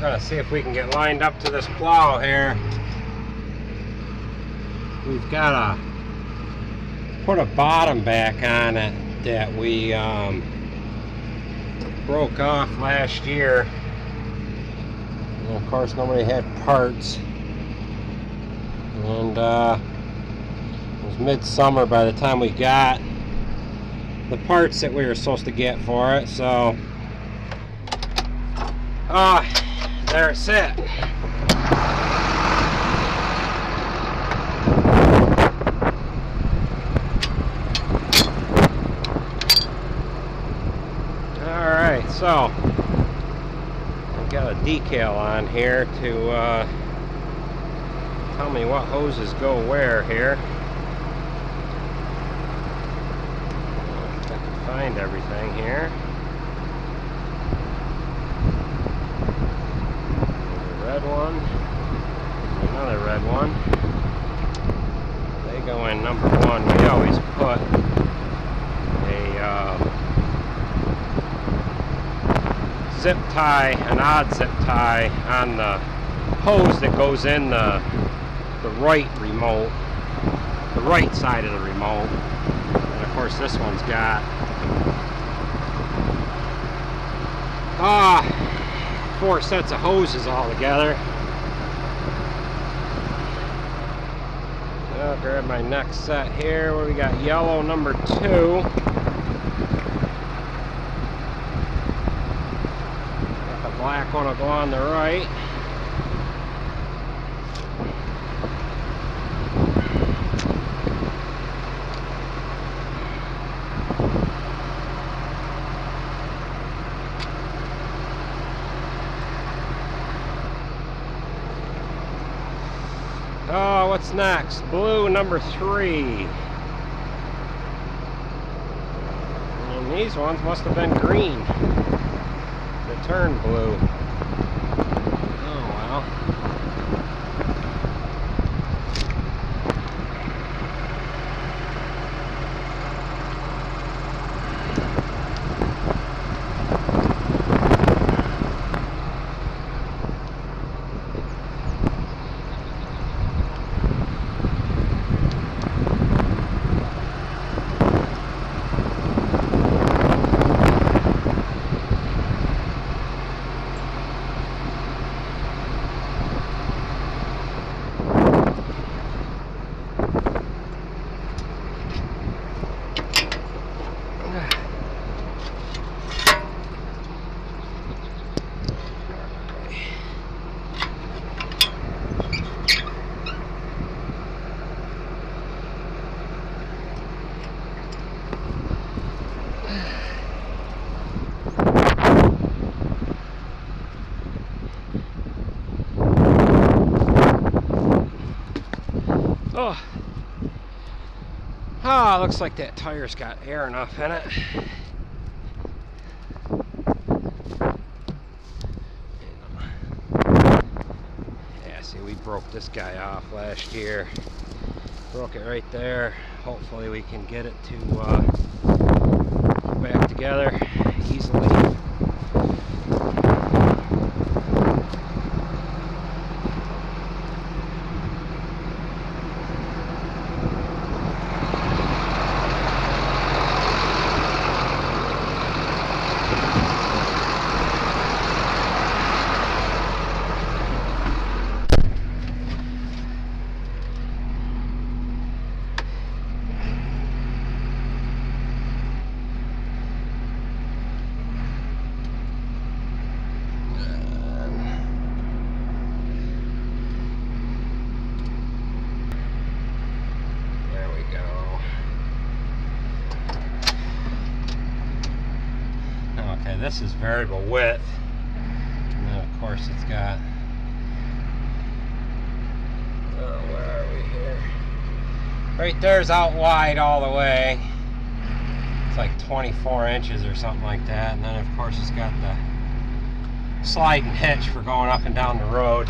Gonna see if we can get lined up to this plow here. We've got to put a bottom back on it that we broke off last year. And of course nobody had parts. And it was midsummer by the time we got the parts that we were supposed to get for it. So there it's at. Alright, so I've got a decal on here to tell me what hoses go where here. If I can find everything here. Red one, another red one. They go in number one. We always put a zip tie, an odd zip tie on the hose that goes in the right remote, the right side of the remote. And of course this one's got 4 sets of hoses all together. I'll grab my next set here where we got yellow number 2. Got the black one will go on the right. Oh, what's next? Blue number 3. And these ones must have been green that turned blue. Oh well. Oh, looks like that tire's got air enough in it. Yeah, see, we broke this guy off last year. Broke it right there. Hopefully we can get it to back together easily. Okay, this is variable width, and then of course it's got, where are we here? Right there's out wide all the way. It's like 24 inches or something like that, and then of course it's got the sliding hitch for going up and down the road.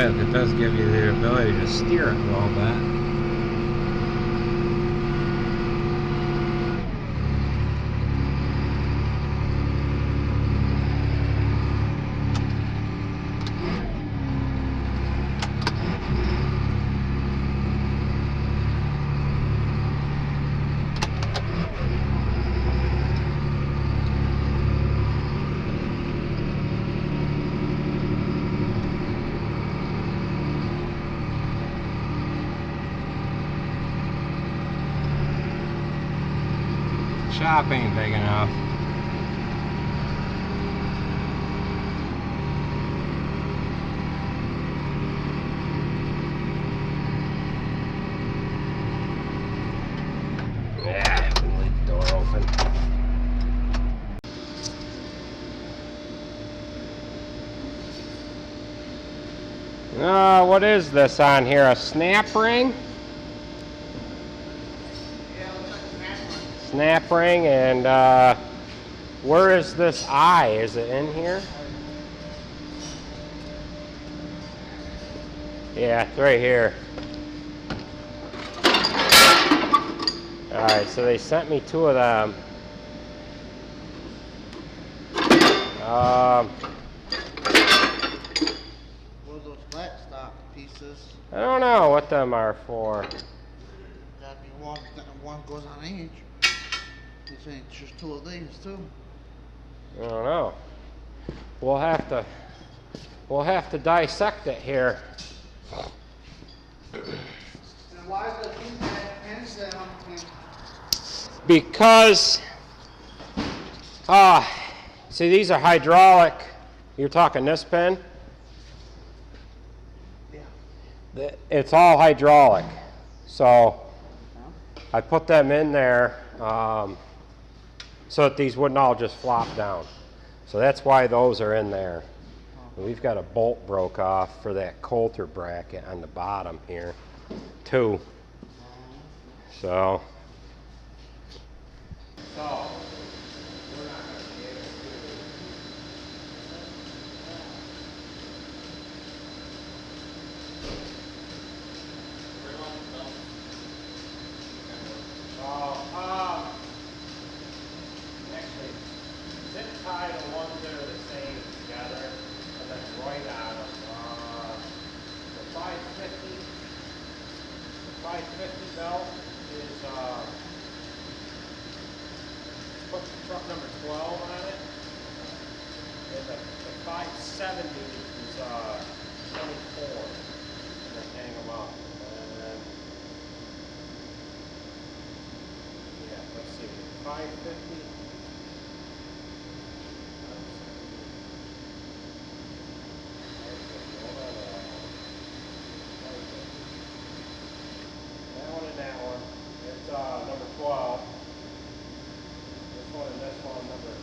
live, it does give you the ability to steer it a little bit. Shop ain't big enough. Yeah, leave the door open. What is this on here? A snap ring? Snap ring, and where is this eye? Is it in here? Yeah, it's right here. Alright, so they sent me 2 of them. What are those flat stock pieces? I don't know what them are for. Gotta be one goes on each. This ain't just 2 of these too. I don't know. We'll have to dissect it here. And why is the pins down? Because see, these are hydraulic. You're talking this pin? Yeah. It's all hydraulic. So I put them in there so that these wouldn't all just flop down. So that's why those are in there. We've got a bolt broke off for that Coulter bracket on the bottom here, too. So we're not going to be able actually, zip tie the ones that are the same together, and then right on them. The 550 belt is put truck number 12 on it, and the 570 is 24, and then hang them up. And then, yeah, let's see, 550. That one and that one. It's number 12. This one and this one, number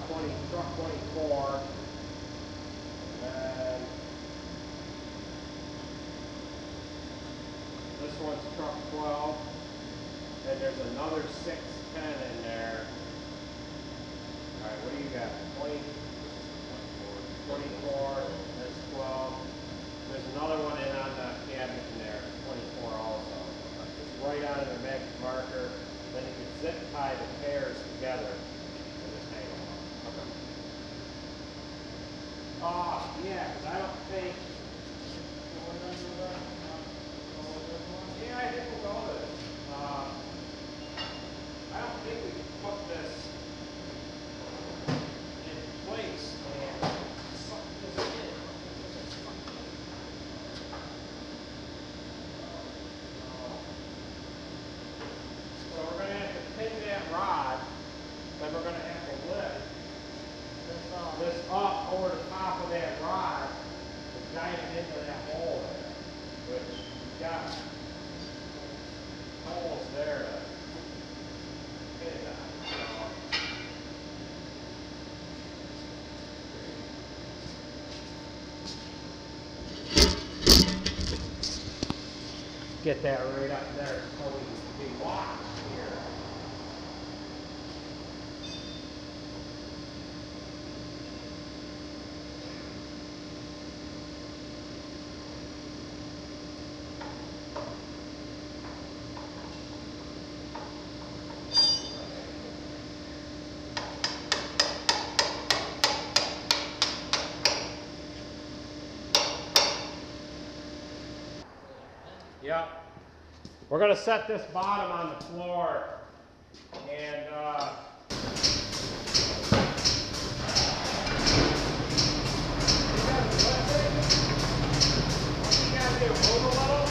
20, truck 24. And this one's truck 12. And there's another 610 in there. Alright, what do you got? 20, 24, that's 12. There's another one in on the cabinet in there, 24 also. It's right on the magic marker. Then you can zip tie the pairs together and just hang them up. Okay. Yeah, because I don't think. Yeah, I think we'll go with it. I don't think we can put this in place and suck this in. So we're going to have to pin that rod, then we're going to have to lift this up over the top of that rod and guide it into that hole there, which we've got holes there to pin it on. Get that right up there so we can be locked here. Yep. We're going to set this bottom on the floor. And you guys do, move a little.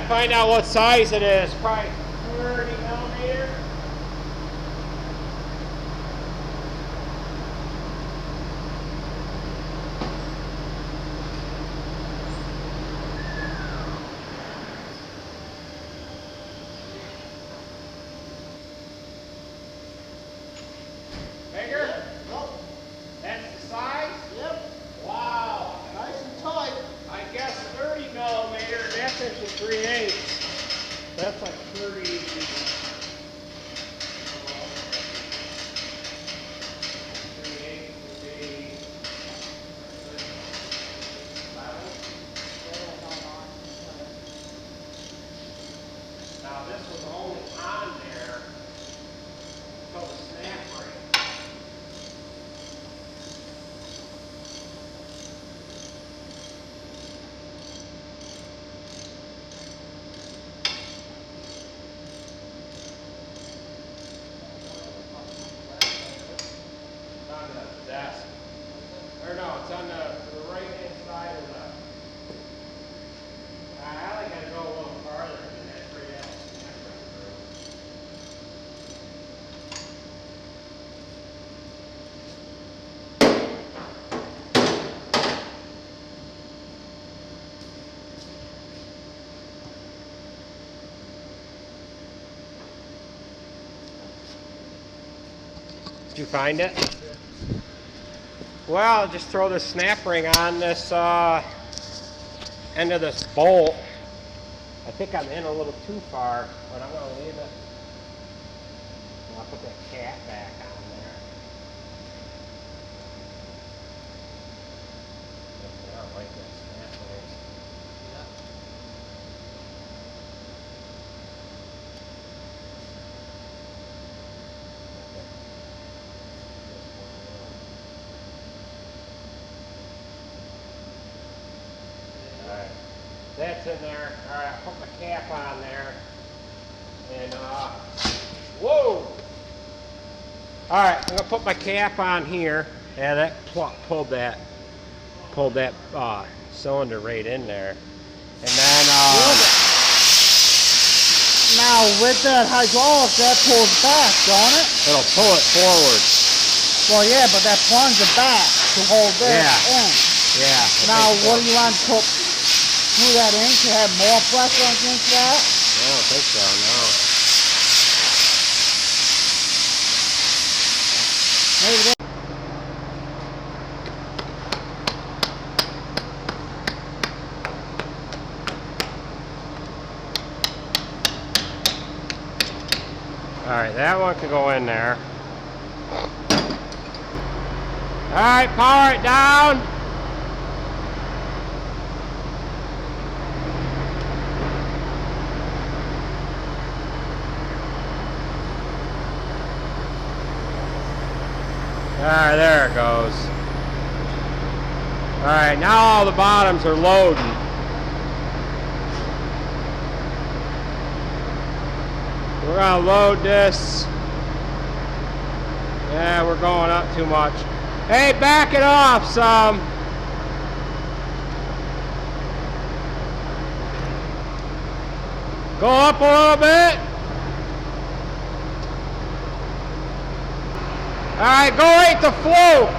Find out what size it is. Probably 30 millimeter. Bigger? Nope. That's the size? Yep. Wow. Nice and tight. I guess 30 millimeter. That's actually 3/8. That's like 30. Now this was only on there until the snap ring. It's on the desk. Or no, it's on the right hand side of the. I like to go a little farther than that 3/8 snap ring through. Did you find it? Well, just throw the snap ring on this end of this bolt. I think I'm in a little too far, but I'm going to leave it. I'll put that cap back on there. I don't like that snap noise. Yeah. Alright, that's in there. Alright, I'll put my cap on there. And, whoa! Alright, I'm going to put my cap on here. Yeah, that pulled that cylinder right in there. And then, now with that hydraulic, that pulls back, don't it? it'll pull it forward. Well, yeah, but that plunges back to hold this in. Yeah. Now, what do you want to put through that in to have more pressure against that? I don't think so, no. Maybe that. Alright, that one can go in there. Alright, power it down. Alright, there it goes. Alright, now all the bottoms are loading. We're going to load this. Yeah, we're going up too much. Hey, back it off some. Go up a little bit. Alright, go right to float.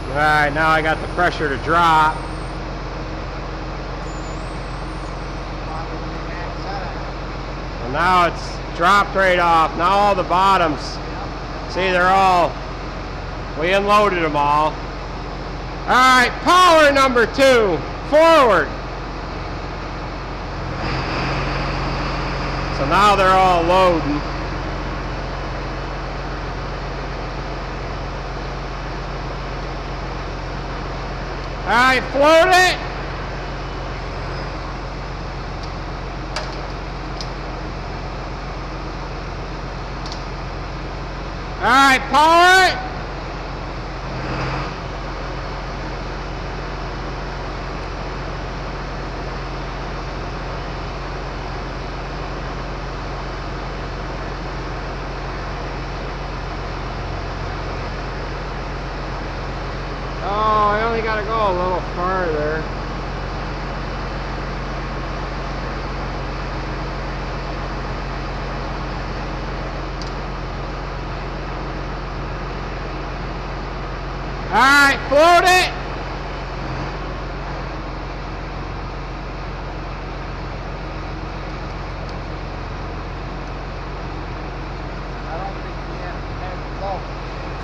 Alright, now I got the pressure to drop. And now it's dropped right off. Now all the bottoms, see, they're all, we unloaded them all. Alright, power number 2, forward. So now they're all loading. Alright, float it. Alright, power it. Oh, I only gotta go a little farther. Alright, float it. I don't think we have to float.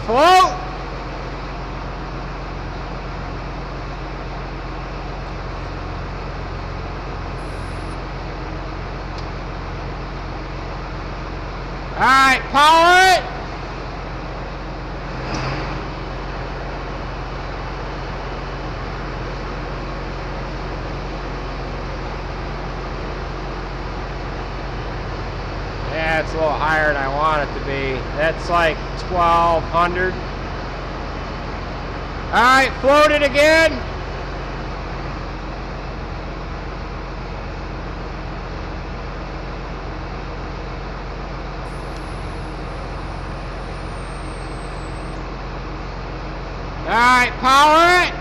Float. Alright, power it. Yeah, it's a little higher than I want it to be. That's like 1200. Alright, float it again. Alright, power it.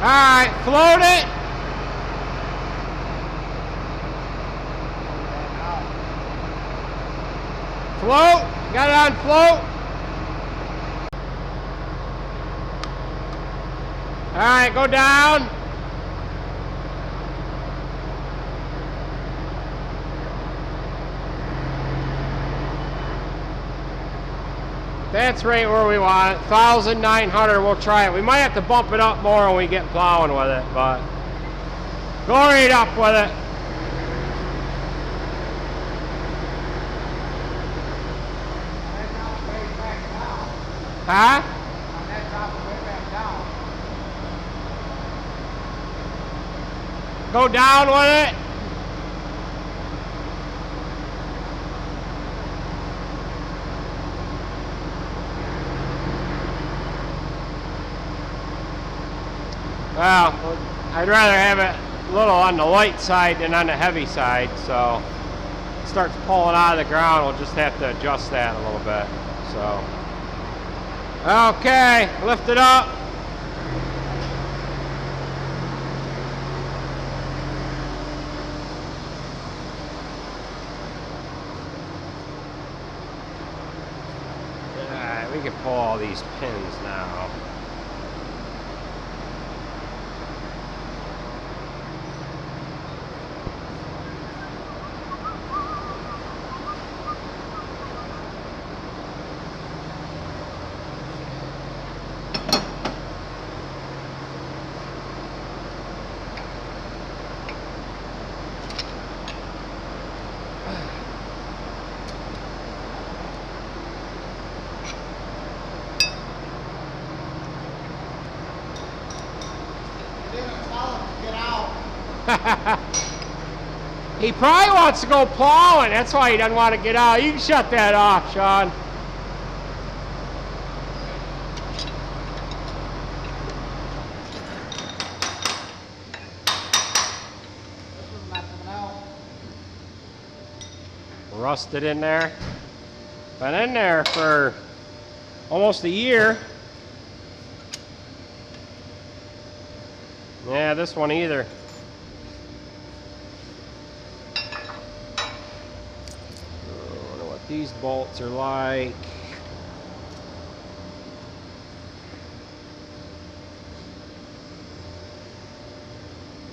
Alright, float it. Float. Got it on float. Alright, go down. That's right where we want it. 1,900, we'll try it. We might have to bump it up more when we get plowing with it, but go right up with it. Huh? On that top, way back down. Go down with it. Well, I'd rather have it a little on the light side than on the heavy side, so it starts pulling out of the ground, we'll just have to adjust that a little bit. So, okay, lift it up. Alright, we can pull all these pins now. He probably wants to go plowing. That's why he doesn't want to get out. You can shut that off, Sean. This is not coming out. Rusted in there. Been in there for almost a year. Yeah, this one either. I wonder what these bolts are like.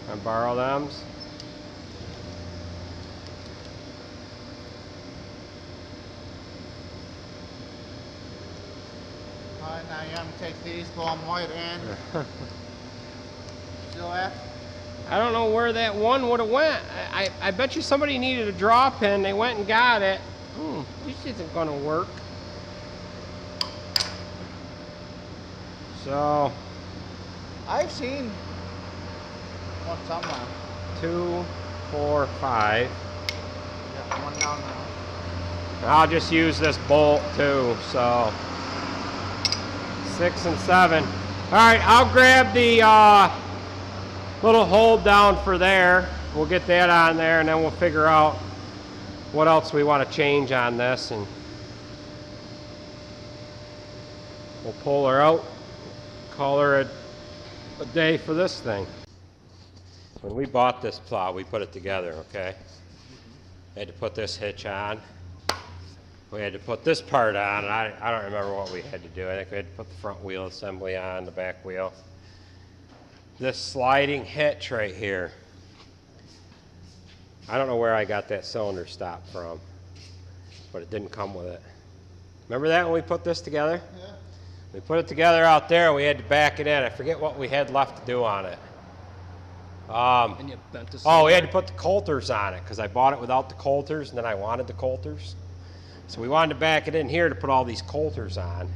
Can I borrow them? Alright, now you have to take these, blow them white in. Still there? I don't know where that one would have went. I bet you somebody needed a draw pin. They went and got it. This isn't going to work. So, I've seen one somewhere. 2, 4, 5. Got one down now. I'll just use this bolt too. So, 6 and 7. All right, I'll grab the little hold down for there. We'll get that on there, and then we'll figure out what else we want to change on this, and we'll pull her out, call her a day for this thing. When we bought this plow, we put it together, okay? We had to put this hitch on. We had to put this part on, and I don't remember what we had to do. I think we had to put the front wheel assembly on, the back wheel. This sliding hitch right here, I don't know where I got that cylinder stop from, but it didn't come with it. Remember that when we put this together? Yeah. We put it together out there and we had to back it in. I forget what we had left to do on it. And you bent the Oh, we had to put the coulters on it because I bought it without the coulters and then I wanted the coulters. So we wanted to back it in here to put all these coulters on.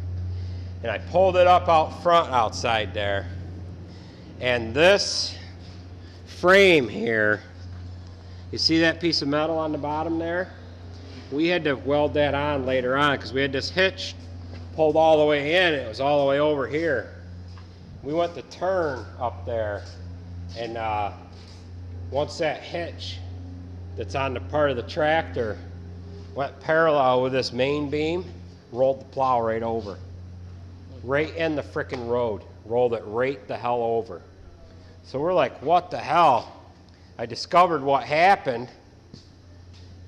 And I pulled it up out front outside there. And this frame here, you see that piece of metal on the bottom there? We had to weld that on later on because we had this hitch pulled all the way in. It was all the way over here. We went to turn up there, and once that hitch that's on the part of the tractor went parallel with this main beam, rolled the plow right over. Right in the frickin' road. Rolled it right the hell over. So we're like, what the hell? I discovered what happened,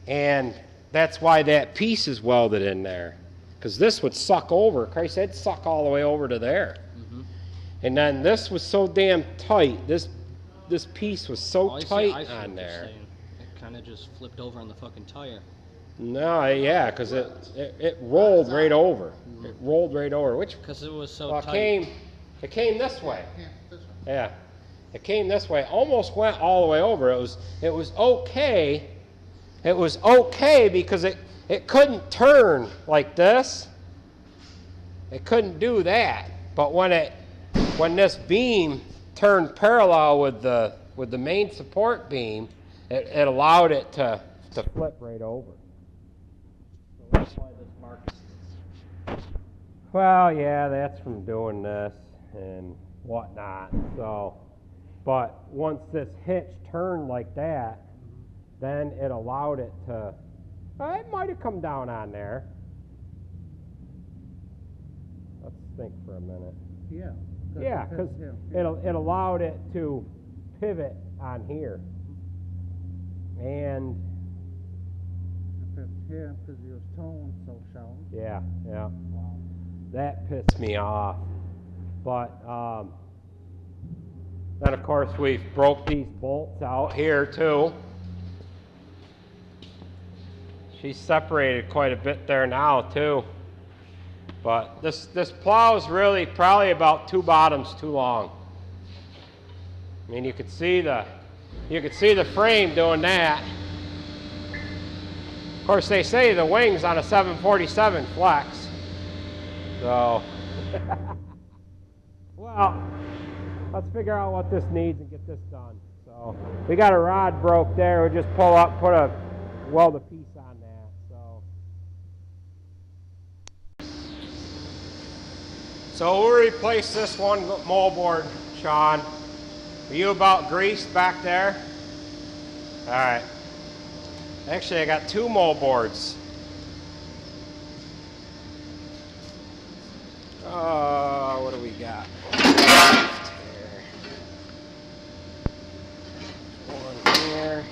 and that's why that piece is welded in there. Because this would suck over. Christ, it'd suck all the way over to there. Mm-hmm. And then this was so damn tight. This piece was so I see tight what on you're there. saying. It kind of just flipped over on the fucking tire. No, yeah, because it rolled right over. It rolled right over, which Because it was so well, tight. it came this way. Yeah, this one. Yeah, it came this way. Almost went all the way over. It was okay. It was okay because it couldn't turn like this. It couldn't do that. But when this beam turned parallel with the main support beam, it allowed it to flip right over. So that's why this mark is. Well, yeah, that's from doing this and whatnot. So, but once this hitch turned like that, then it allowed it to. It might have come down on there. Let's think for a minute. Yeah. Yeah, because it allowed it to pivot on here. And here, because your tone so shallow. yeah, that pissed me off. But then of course we broke these bolts out here too. She's separated quite a bit there now too. But this plow is really probably about 2 bottoms too long. I mean, you could see the frame doing that. Of course, they say the wing's on a 747 flex. So, well, let's figure out what this needs and get this done. So, we got a rod broke there. We just pull up, weld a piece on that. So we'll replace this one moldboard, Sean. Are you about greased back there? All right. Actually, I got 2 moldboards. What do we got? One here.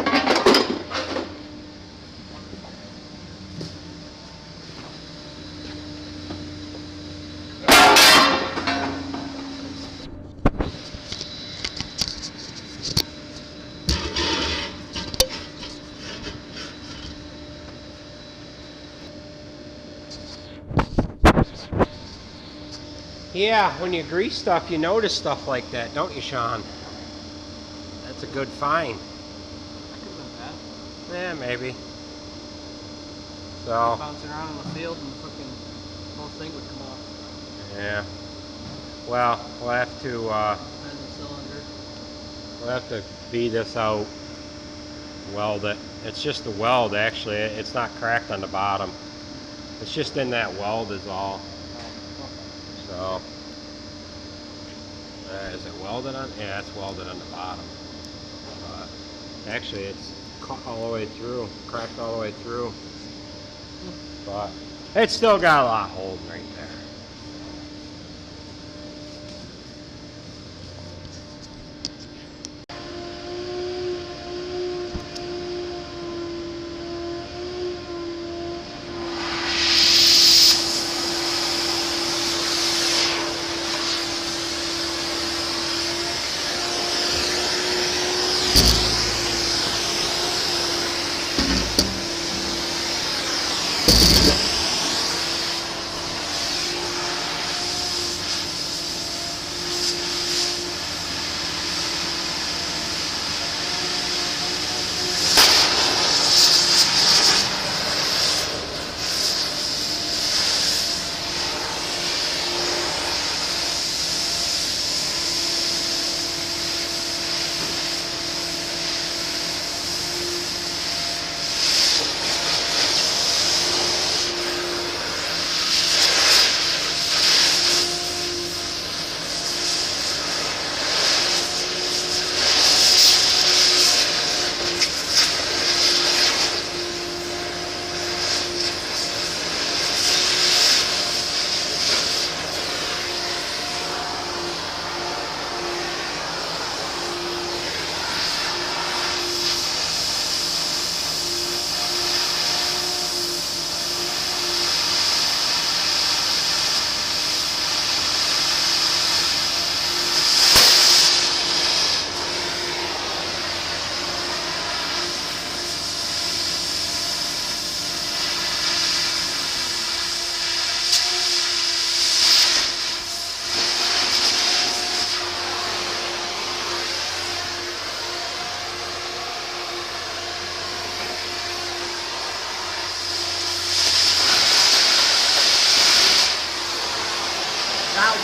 Yeah, when you grease stuff, you notice stuff like that, don't you, Sean? That's a good find. That could have been bad. Yeah, maybe. So. Bouncing around in the field and the fucking whole thing would come off. Yeah. Well, we'll have to. Depends on cylinder. We'll have to beat this out. Weld it. It's just the weld, actually. It's not cracked on the bottom. It's just in that weld is all. So, is it welded on? Yeah, it's welded on the bottom. Actually, it's cut all the way through, cracked all the way through. But it's still got a lot holding right there.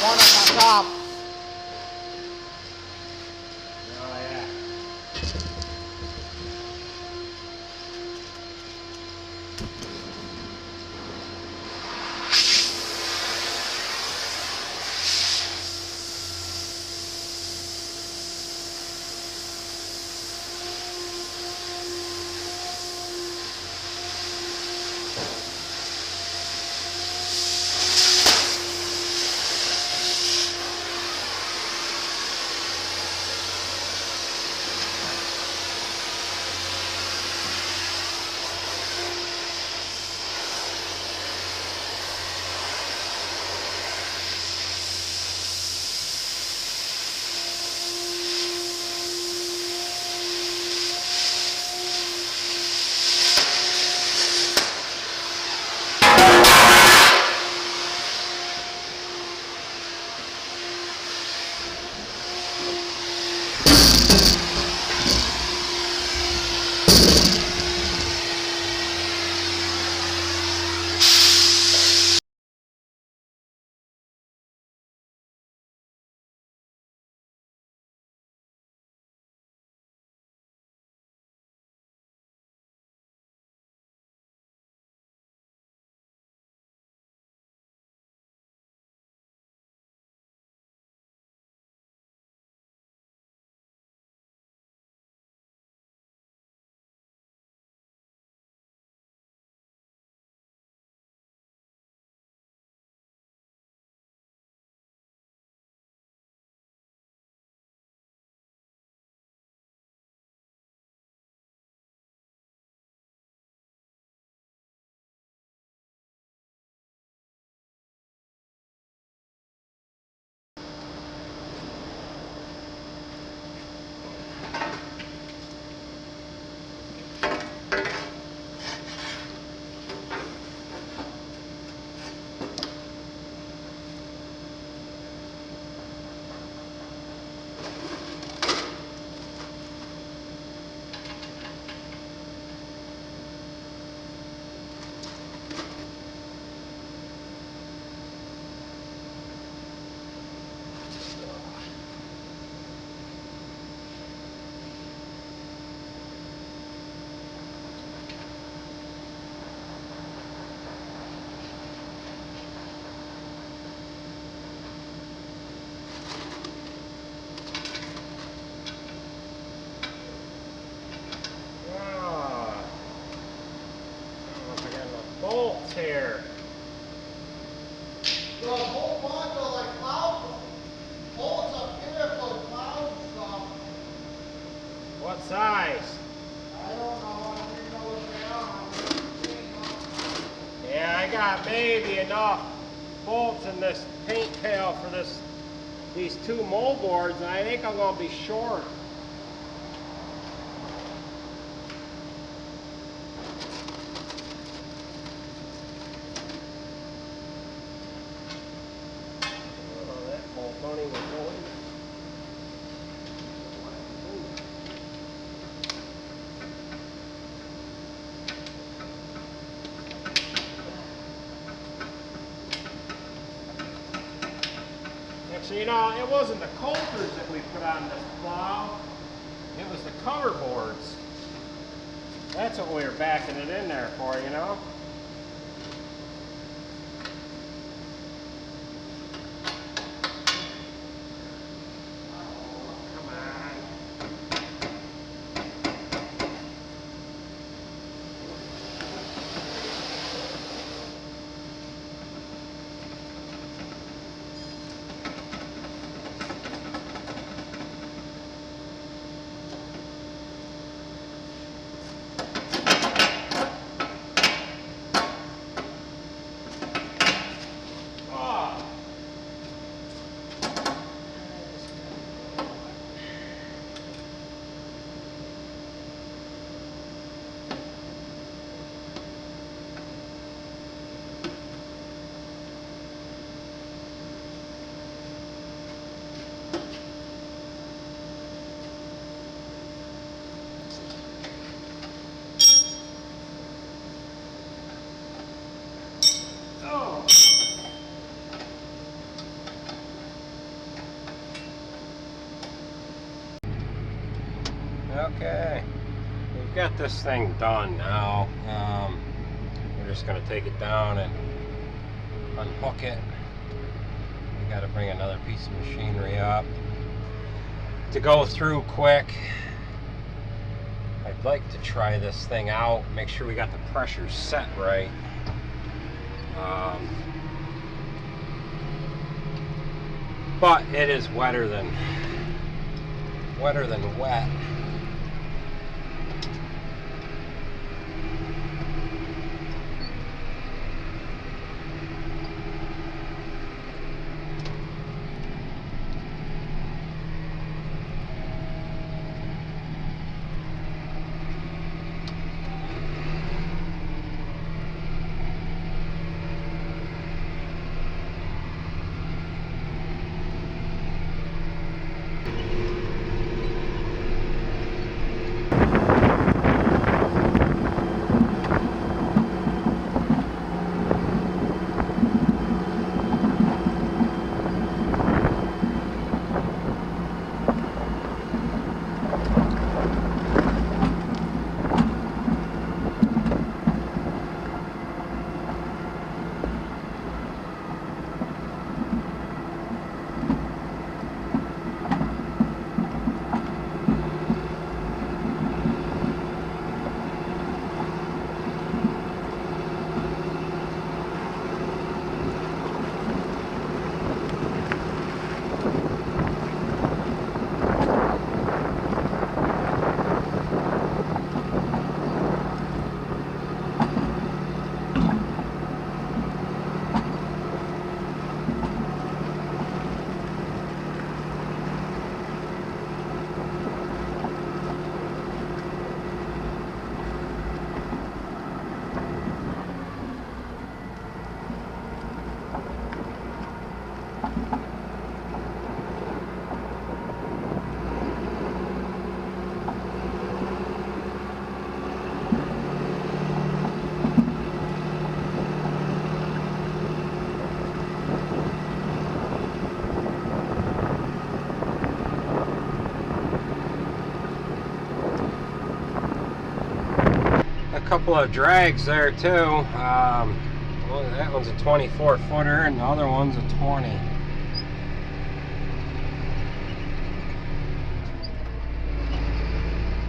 one at the top. Oh yeah. Bolts here. So a whole bunch of like plow bolts up here for the plows and stuff. What size? I don't know. I didn't know what they are. I've never seen them. Yeah, I got maybe enough bolts in this paint pail for these two moldboards, and I think I'm gonna be short. Oh, that bolt don't even go in. Actually, you know, it wasn't the coulters that we put on this plow. It was the cover boards. That's what we were backing it in there for, you know? Come on. Okay, we've got this thing done now. We're just going to take it down and unhook it. We got to bring another piece of machinery up to go through quick. I'd like to try this thing out, make sure we got the pressure set right. But it is wetter than wet. Couple of drags there too. Well, that one's a 24 footer and the other one's a 20.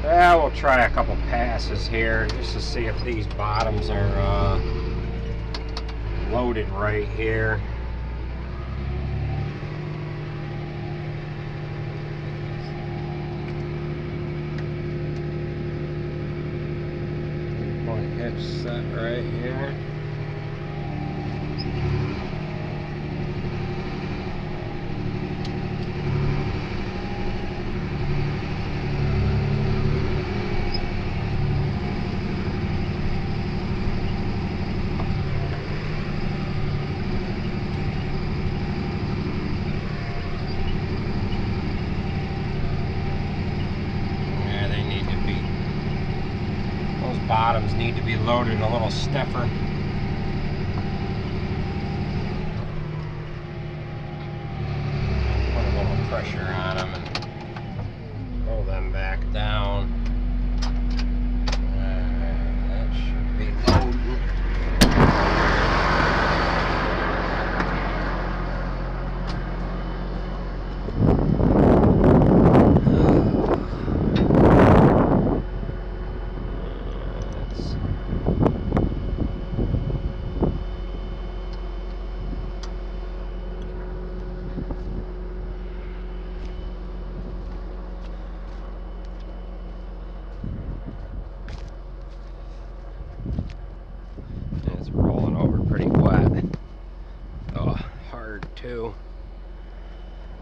Yeah, we'll try a couple passes here just to see if these bottoms are loaded right here. Hitch set right here. Bottoms need to be loaded a little stiffer. Put a little pressure on them and pull them back down. That should be loaded.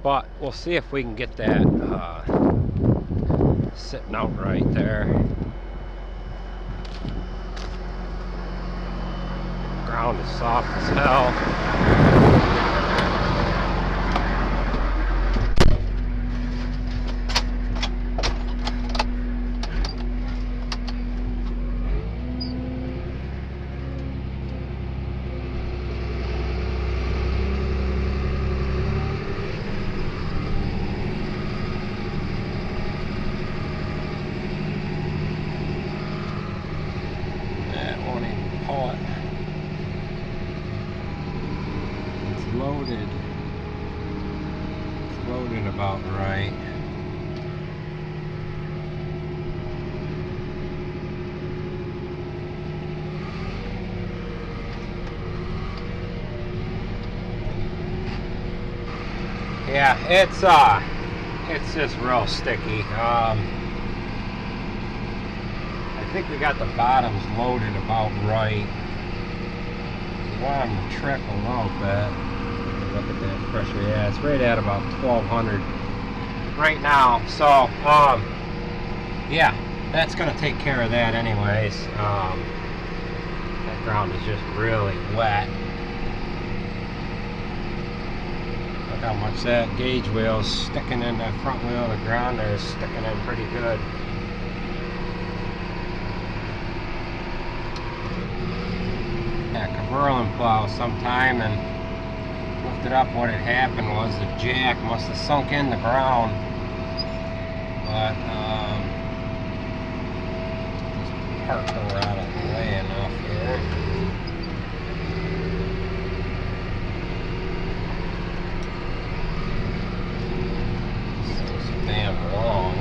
But we'll see if we can get that sitting out right there. Ground is soft as hell. about right. Yeah, it's just real sticky. I think we got the bottoms loaded about right. We want them to trick a little bit. Look at that pressure. Yeah, it's right at about 1200 right now. So, yeah, that's gonna take care of that anyways. That ground is just really wet. Look how much that gauge wheel is sticking in that front wheel of the ground there is sticking in pretty good. Yeah, Kuhn plow sometime and lifted up. What had happened was the jack must have sunk in the ground, but just parked over out of the way enough here. So damn long.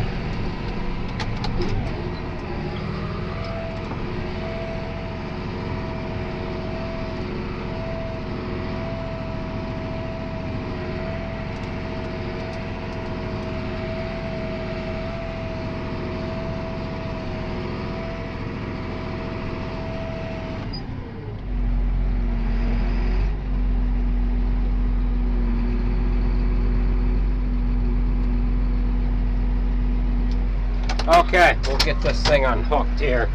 Okay, we'll get this thing unhooked here.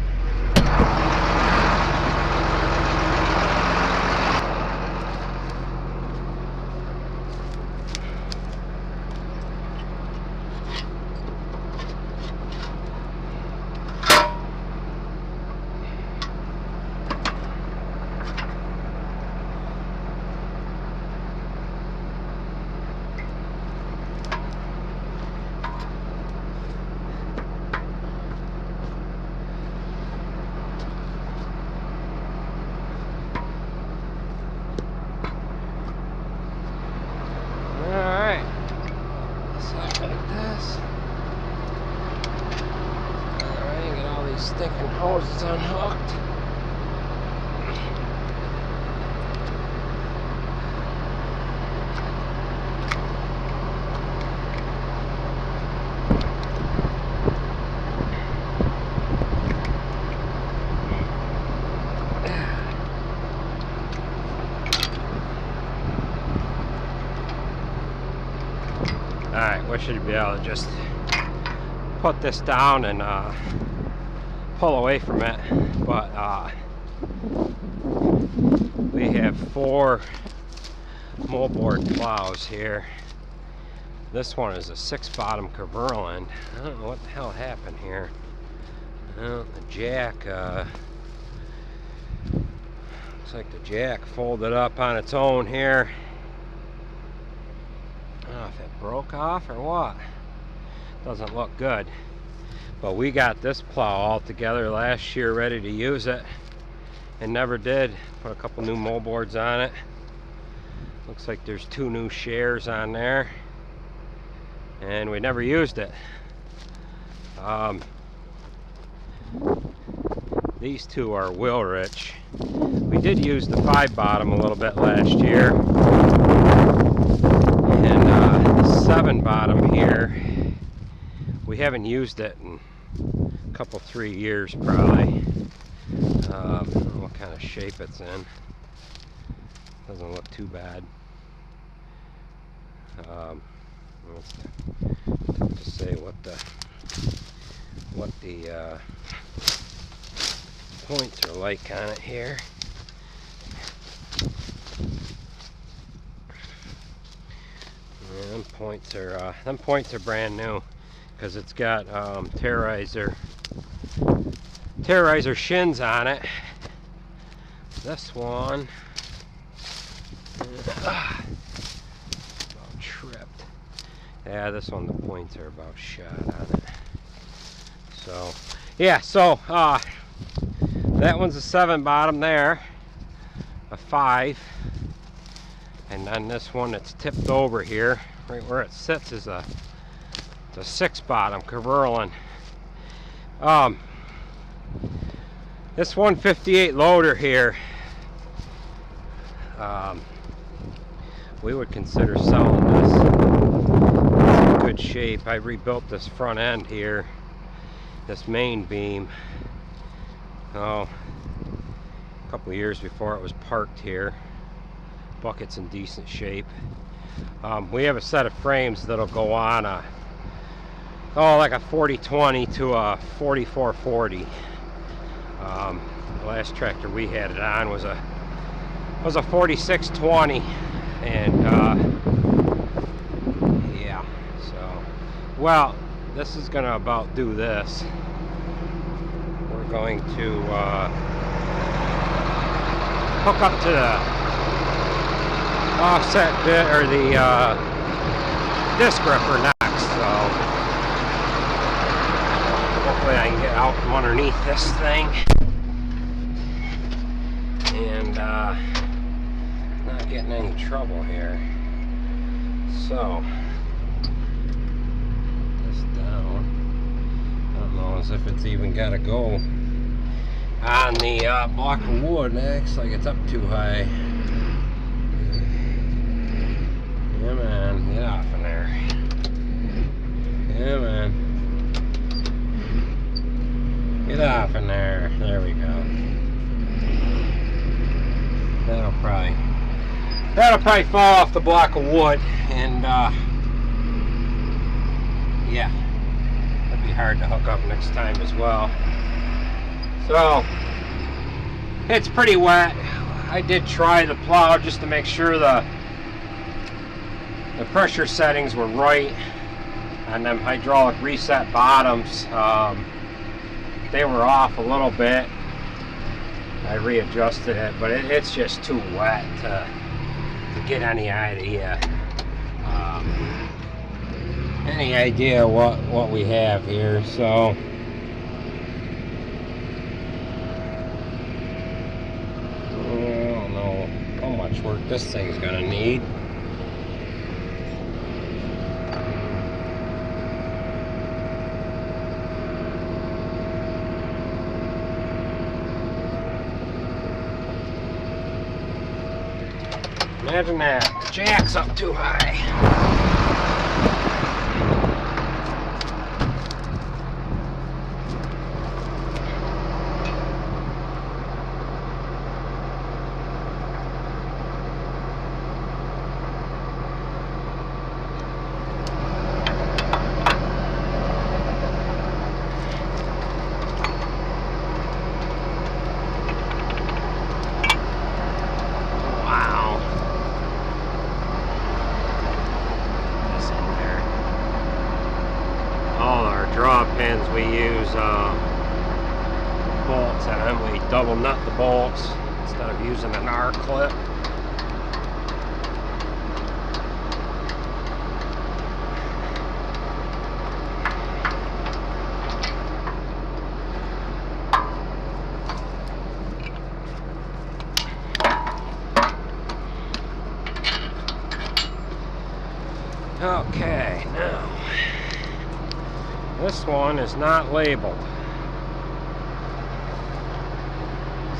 Sticking hoses unhooked. Alright, we should be able to just put this down and pull away from it, but we have 4 moldboard plows here. This one is a 6-bottom Kuhn. I don't know what the hell happened here. Well, the jack looks like the jack folded up on its own here. I don't know if it broke off or what. Doesn't look good. But we got this plow all together last year ready to use it and never did. Put a couple new moldboards on it. Looks like there's 2 new shares on there and we never used it. These 2 are wheel rich. We did use the 5-bottom a little bit last year, and the 7-bottom here we haven't used it in a couple 3 years probably. I don't know what kind of shape it's in. Doesn't look too bad. It's tough to say what the points are like on it here. Yeah, them points are brand new because it's got terrorizer shins on it. This one about tripped. Yeah, this one the points are about shot on it. So yeah, so that one's a 7-bottom there, a 5, and then this one that's tipped over here right where it sits is a 6-bottom Caverlin. This 158 loader here, we would consider selling this. It's in good shape. I rebuilt this front end here, this main beam, a couple of years before it was parked here. Bucket's in decent shape. We have a set of frames that'll go on like a 4020 to a 4440. The last tractor we had it on was a 4620, and yeah, so, well, this is gonna about do this. We're going to hook up to the offset bit, or the disc gripper next, so hopefully I can get out from underneath this thing and not getting any trouble here. So this down. I don't know as if it's even got to go on the block of wood. It looks like it's up too high. Yeah, man, get off in there. Yeah, man. Get off in there. There we go. That'll probably fall off the block of wood, and yeah, that'd be hard to hook up next time as well. So it's pretty wet. I did try the plow just to make sure the pressure settings were right on them hydraulic reset bottoms. They were off a little bit. I readjusted it, but it's just too wet to get any idea what we have here. So I don't know how much work this thing's gonna need. Imagine that, the jack's up too high. Pins we use bolts on. We double nut the bolts instead of using an R clip. Okay, now this one is not labeled.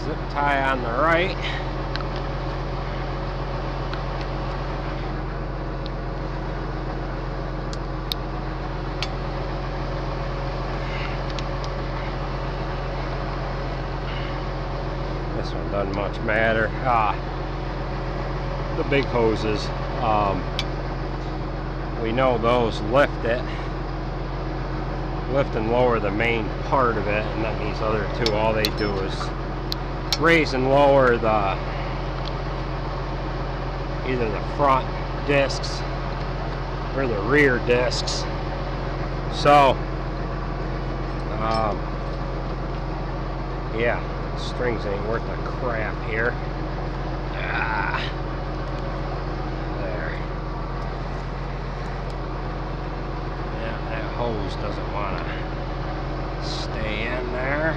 Zip tie on the right. This one doesn't much matter. The big hoses, we know those lift and lower the main part of it, and then these other two, all they do is raise and lower either the front discs or the rear discs. So yeah, strings ain't worth a crap here. Hose doesn't want to stay in there.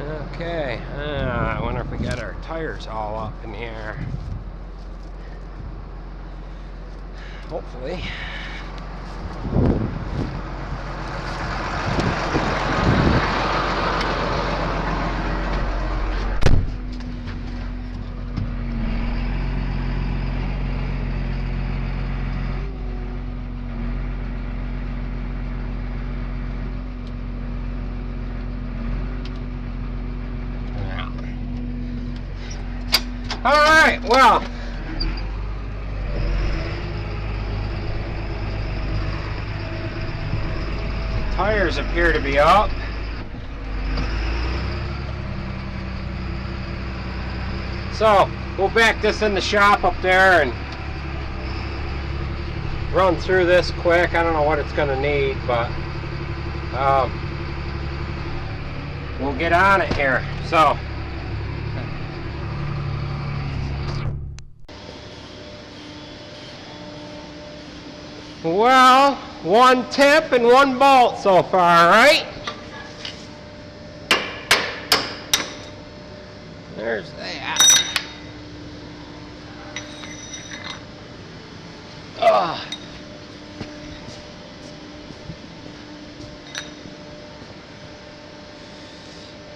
Okay, I wonder if we got our tires all up in the air. Hopefully. All right, well, the tires appear to be up. So we'll back this in the shop up there and run through this quick. I don't know what it's going to need, but we'll get on it here. So. Well, one tip and one bolt so far, right? There's that. Ugh.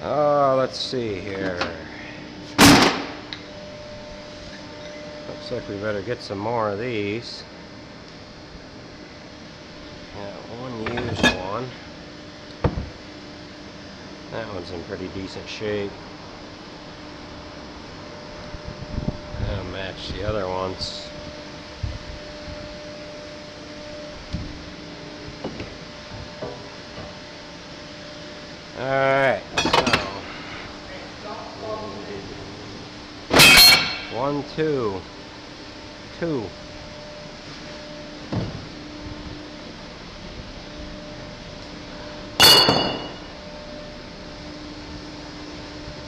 Oh, let's see here. Looks like we better get some more of these. Got one used one. That one's in pretty decent shape. That'll match the other ones. Alright, so 1, 2, 2.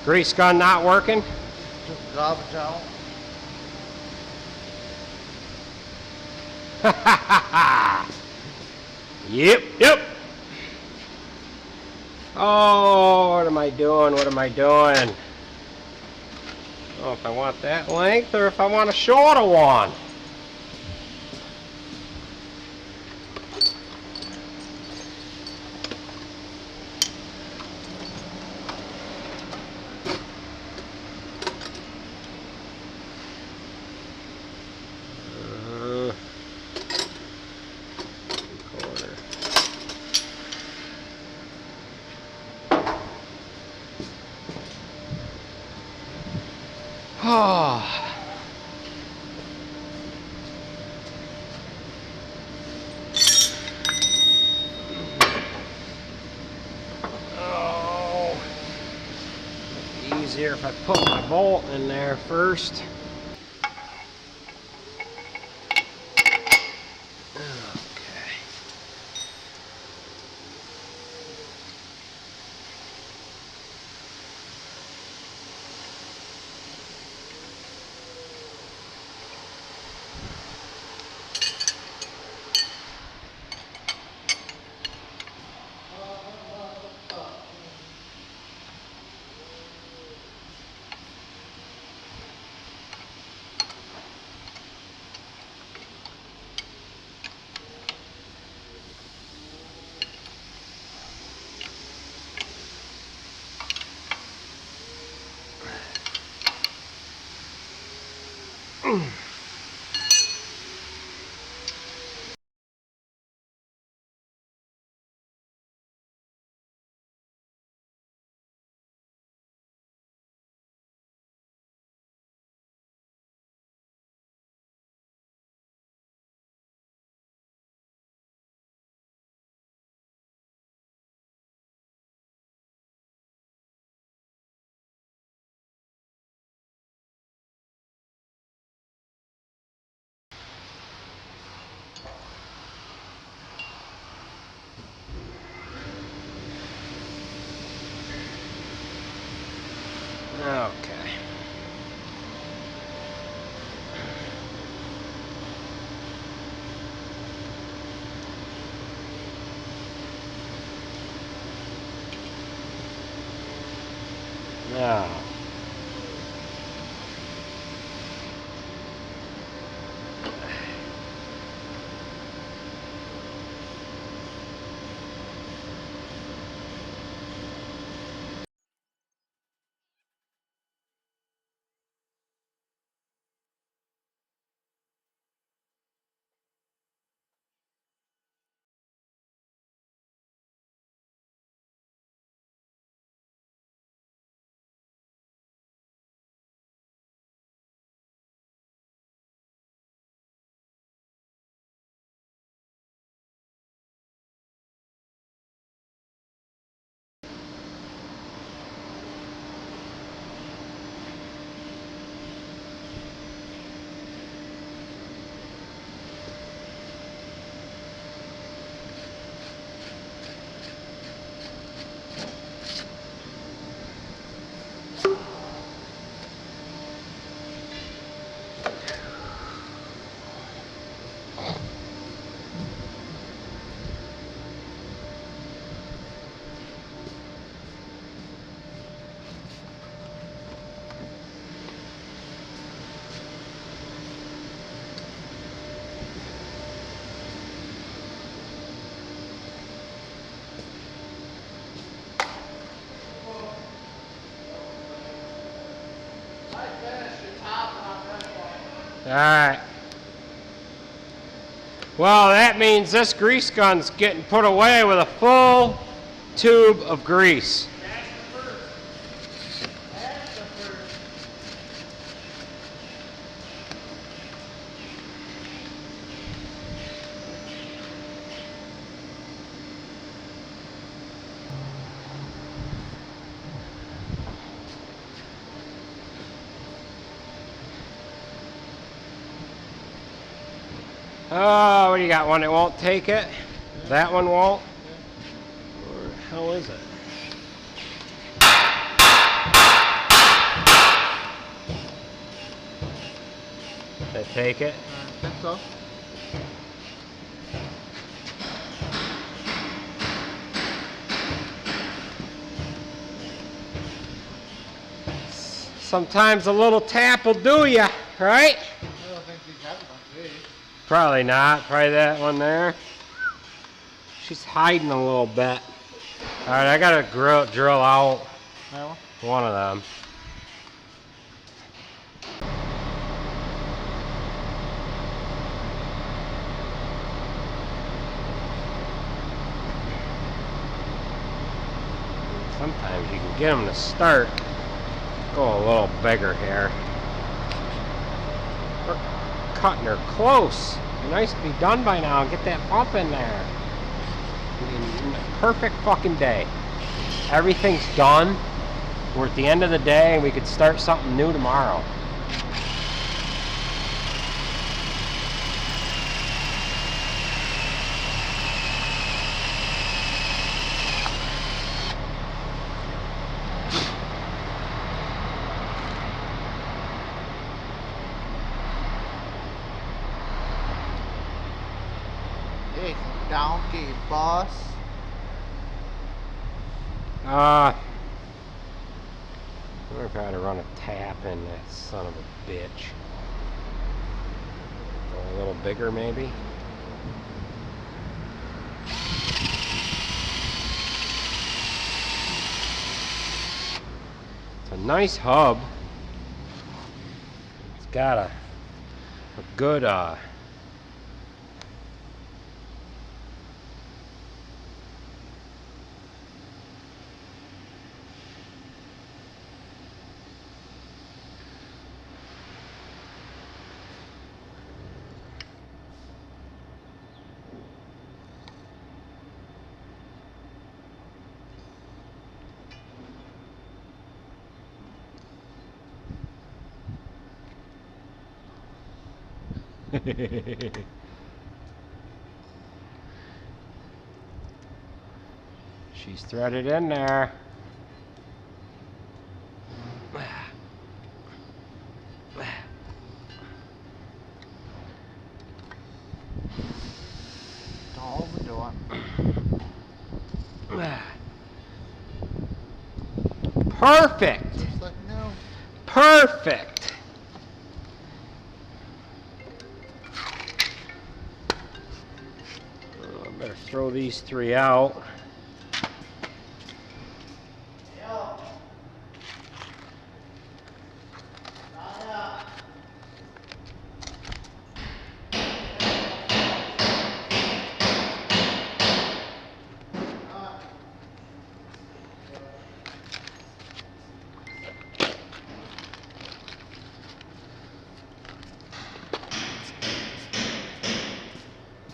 Grease gun not working? Just garbage out. Yep. Oh, what am I doing? What am I doing? I don't know if I want that length or if I want a shorter one. Oh, easier if I put my bolt in there first. Okay. Oh. All right. Well, that means this grease gun's getting put away with a full tube of grease. Oh, what do you got? One that won't take it? Yeah. That one won't? Yeah. Where the hell is it? Did it take it? I think so. Sometimes a little tap will do ya, right? I don't think these have a bunch of these. Probably not. Probably that one there. She's hiding a little bit. All right, I gotta drill out one of them. Sometimes you can get them to start. Go a little bigger here. We're cutting her close. Nice to be done by now. Get that bump in there. Perfect fucking day. Everything's done. We're at the end of the day and we could start something new tomorrow. Hey, donkey boss. We're about to run a tap in that son of a bitch. Go a little bigger maybe. It's a nice hub. It's got a good she's threaded in there. Don't overdo it. Perfect. Perfect. I better throw these 3 out.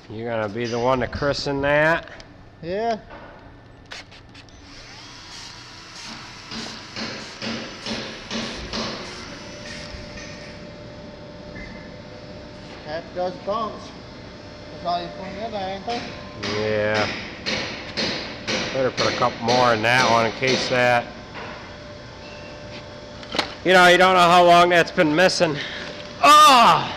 You're gonna be the one to christen that? Yeah. Half dozen bumps. That's all you put in there, ain't they? Yeah. Better put a couple more in that one in case that. You know, you don't know how long that's been missing. Oh!